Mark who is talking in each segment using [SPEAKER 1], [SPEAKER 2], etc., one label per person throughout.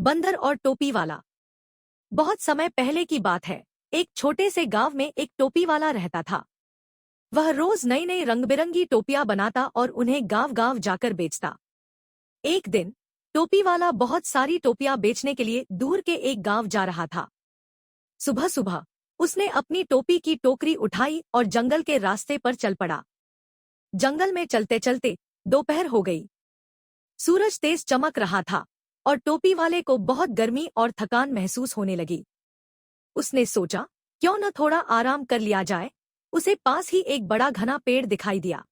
[SPEAKER 1] बंदर और टोपी वाला। बहुत समय पहले की बात है। एक छोटे से गांव में एक टोपी वाला रहता था। वह रोज नई नई रंग बिरंगी टोपियां बनाता और उन्हें गांव गांव जाकर बेचता। एक दिन टोपी वाला बहुत सारी टोपियां बेचने के लिए दूर के एक गांव जा रहा था। सुबह सुबह उसने अपनी टोपी की टोकरी उठाई और जंगल के रास्ते पर चल पड़ा। जंगल में चलते चलते दोपहर हो गई। सूरज तेज चमक रहा था और टोपी वाले को बहुत गर्मी और थकान महसूस होने लगी। उसने सोचा, क्यों न थोड़ा आराम कर लिया जाए। उसे पास ही एक बड़ा घना पेड़ दिखाई दिया।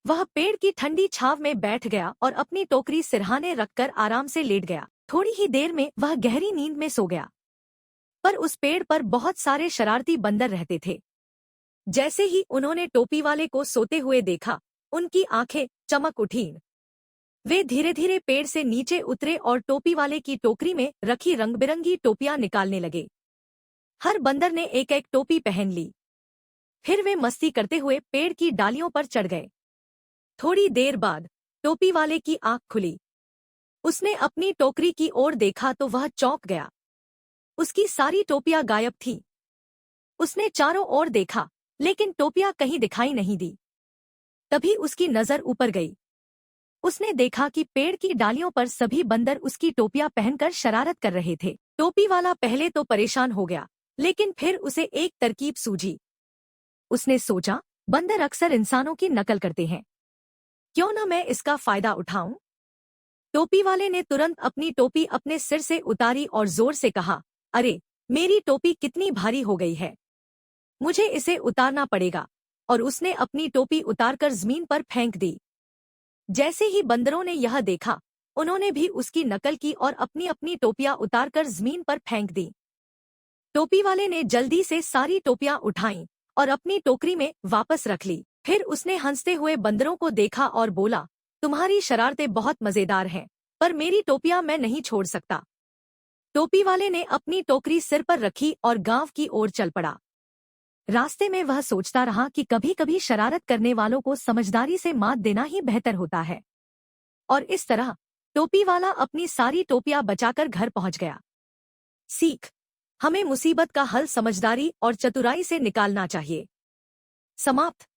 [SPEAKER 1] वह पेड़ की ठंडी छांव में बैठ गया और अपनी टोकरी सिरहाने रखकर आराम से लेट गया। थोड़ी ही देर में वह गहरी नींद में सो गया। पर उस पेड़ पर बहुत सारे शरारती बंदर रहते थे। जैसे ही उन्होंने टोपी वाले को सोते हुए देखा, उनकी आंखें चमक उठीं। वे धीरे धीरे पेड़ से नीचे उतरे और टोपी वाले की टोकरी में रखी रंगबिरंगी टोपियां निकालने लगे। हर बंदर ने एक एक टोपी पहन ली। फिर वे मस्ती करते हुए पेड़ की डालियों पर चढ़ गए। थोड़ी देर बाद टोपी वाले की आंख खुली। उसने अपनी टोकरी की ओर देखा तो वह चौंक गया। उसकी सारी टोपियां गायब थीं। उसने चारों ओर देखा, लेकिन टोपियां कहीं दिखाई नहीं दी। तभी उसकी नजर ऊपर गई। उसने देखा कि पेड़ की डालियों पर सभी बंदर उसकी टोपियां पहनकर शरारत कर रहे थे। टोपी वाला पहले तो परेशान हो गया, लेकिन फिर उसे एक तरकीब सूझी। उसने सोचा, बंदर अक्सर इंसानों की नकल करते हैं, क्यों न मैं इसका फायदा उठाऊं। टोपी वाले ने तुरंत अपनी टोपी अपने सिर से उतारी और जोर से कहा, अरे, मेरी टोपी कितनी भारी हो गई है, मुझे इसे उतारना पड़ेगा। और उसने अपनी टोपी उतारकर जमीन पर फेंक दी। जैसे ही बंदरों ने यह देखा, उन्होंने भी उसकी नकल की और अपनी अपनी टोपियां उतारकर जमीन पर फेंक दी। टोपी वाले ने जल्दी से सारी टोपियां उठाईं और अपनी टोकरी में वापस रख ली। फिर उसने हंसते हुए बंदरों को देखा और बोला, तुम्हारी शरारतें बहुत मजेदार हैं, पर मेरी टोपियां मैं नहीं छोड़ सकता। टोपी वाले ने अपनी टोकरी सिर पर रखी और गांव की ओर चल पड़ा। रास्ते में वह सोचता रहा कि कभी कभी शरारत करने वालों को समझदारी से मात देना ही बेहतर होता है। और इस तरह टोपी वाला अपनी सारी टोपियां बचाकर घर पहुंच गया। सीख, हमें मुसीबत का हल समझदारी और चतुराई से निकालना चाहिए। समाप्त।